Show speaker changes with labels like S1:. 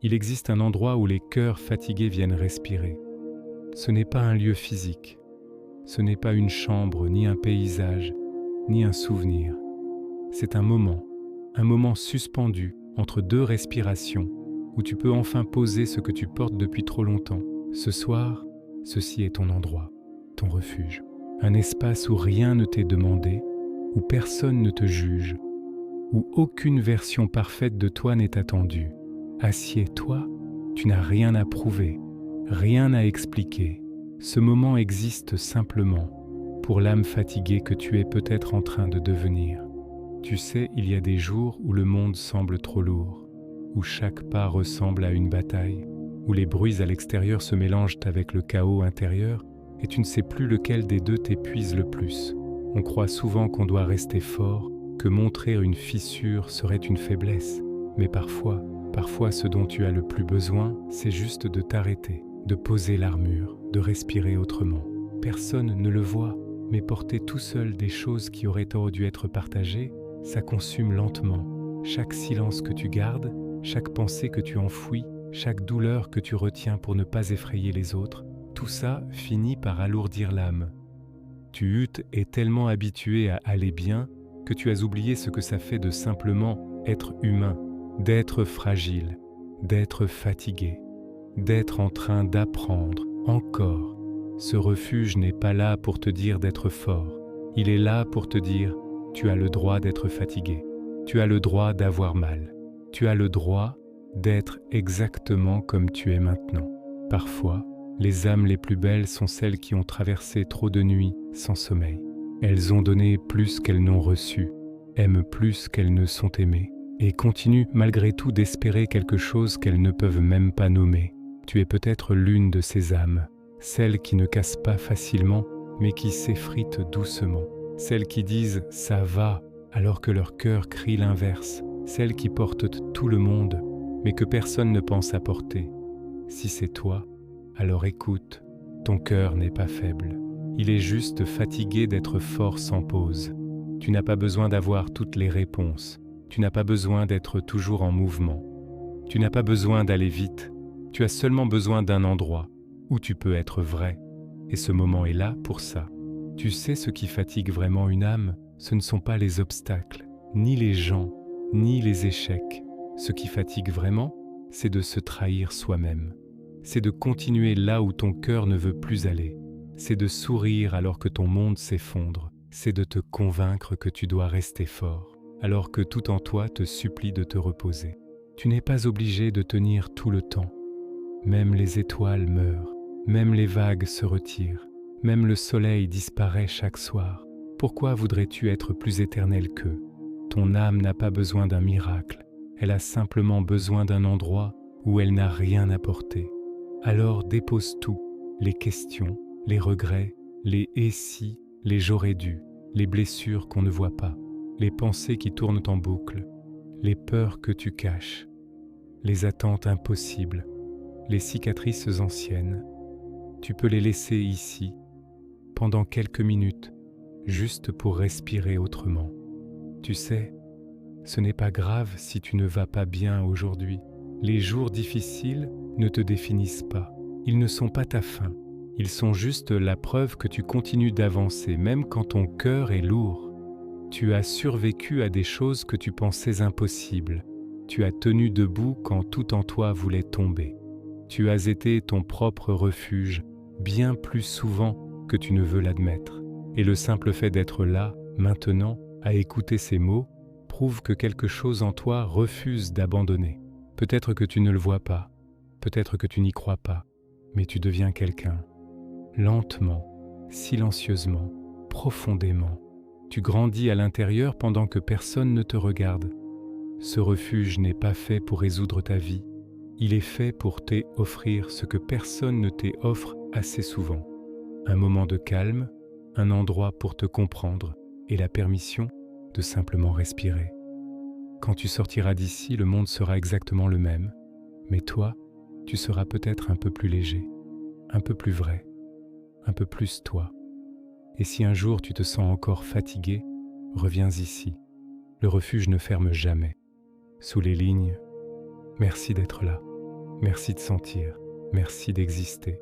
S1: Il existe un endroit où les cœurs fatigués viennent respirer. Ce n'est pas un lieu physique, ce n'est pas une chambre, ni un paysage, ni un souvenir. C'est un moment suspendu entre deux respirations, où tu peux enfin poser ce que tu portes depuis trop longtemps. Ce soir, ceci est ton endroit, ton refuge. Un espace où rien ne t'est demandé, où personne ne te juge, où aucune version parfaite de toi n'est attendue. Assieds-toi, tu n'as rien à prouver, rien à expliquer. Ce moment existe simplement pour l'âme fatiguée que tu es peut-être en train de devenir. Tu sais, il y a des jours où le monde semble trop lourd, où chaque pas ressemble à une bataille, où les bruits à l'extérieur se mélangent avec le chaos intérieur et tu ne sais plus lequel des deux t'épuise le plus. On croit souvent qu'on doit rester fort, que montrer une fissure serait une faiblesse, mais parfois ce dont tu as le plus besoin, c'est juste de t'arrêter, de poser l'armure, de respirer autrement. Personne ne le voit, mais porter tout seul des choses qui auraient dû être partagées, ça consume lentement. Chaque silence que tu gardes, chaque pensée que tu enfouis, chaque douleur que tu retiens pour ne pas effrayer les autres, tout ça finit par alourdir l'âme. Tu es tellement habitué à aller bien que tu as oublié ce que ça fait de simplement être humain, d'être fragile, d'être fatigué, d'être en train d'apprendre encore. Ce refuge n'est pas là pour te dire d'être fort. Il est là pour te dire, tu as le droit d'être fatigué. Tu as le droit d'avoir mal. Tu as le droit d'être exactement comme tu es maintenant. Parfois, les âmes les plus belles sont celles qui ont traversé trop de nuits sans sommeil. Elles ont donné plus qu'elles n'ont reçu, aiment plus qu'elles ne sont aimées, et continuent malgré tout d'espérer quelque chose qu'elles ne peuvent même pas nommer. Tu es peut-être l'une de ces âmes, celles qui ne cassent pas facilement, mais qui s'effritent doucement. Celles qui disent « ça va » alors que leur cœur crie l'inverse. Celles qui portent tout le monde, mais que personne ne pense à porter. Si c'est toi, alors écoute, ton cœur n'est pas faible. Il est juste fatigué d'être fort sans pause. Tu n'as pas besoin d'avoir toutes les réponses. Tu n'as pas besoin d'être toujours en mouvement. Tu n'as pas besoin d'aller vite. Tu as seulement besoin d'un endroit où tu peux être vrai. Et ce moment est là pour ça. Tu sais ce qui fatigue vraiment une âme, ce ne sont pas les obstacles, ni les gens, ni les échecs. Ce qui fatigue vraiment, c'est de se trahir soi-même. C'est de continuer là où ton cœur ne veut plus aller. C'est de sourire alors que ton monde s'effondre. C'est de te convaincre que tu dois rester fort, alors que tout en toi te supplie de te reposer. Tu n'es pas obligé de tenir tout le temps. Même les étoiles meurent, même les vagues se retirent, même le soleil disparaît chaque soir. Pourquoi voudrais-tu être plus éternel qu'eux? Ton âme n'a pas besoin d'un miracle, elle a simplement besoin d'un endroit où elle n'a rien à porter. Alors dépose tout, les questions, les regrets, les « et si », les « j'aurais dû », les blessures qu'on ne voit pas, les pensées qui tournent en boucle, les peurs que tu caches, les attentes impossibles, les cicatrices anciennes. Tu peux les laisser ici, pendant quelques minutes, juste pour respirer autrement. Tu sais, ce n'est pas grave si tu ne vas pas bien aujourd'hui. Les jours difficiles ne te définissent pas. Ils ne sont pas ta fin. Ils sont juste la preuve que tu continues d'avancer, même quand ton cœur est lourd. Tu as survécu à des choses que tu pensais impossibles. Tu as tenu debout quand tout en toi voulait tomber. Tu as été ton propre refuge bien plus souvent que tu ne veux l'admettre. Et le simple fait d'être là, maintenant, à écouter ces mots, prouve que quelque chose en toi refuse d'abandonner. Peut-être que tu ne le vois pas, peut-être que tu n'y crois pas, mais tu deviens quelqu'un. Lentement, silencieusement, profondément, tu grandis à l'intérieur pendant que personne ne te regarde. Ce refuge n'est pas fait pour résoudre ta vie, il est fait pour t'offrir ce que personne ne t'offre assez souvent. Un moment de calme, un endroit pour te comprendre et la permission de simplement respirer. Quand tu sortiras d'ici, le monde sera exactement le même, mais toi, tu seras peut-être un peu plus léger, un peu plus vrai, un peu plus toi. Et si un jour tu te sens encore fatigué, reviens ici. Le refuge ne ferme jamais. Sous les lignes, merci d'être là. Merci de sentir, merci d'exister.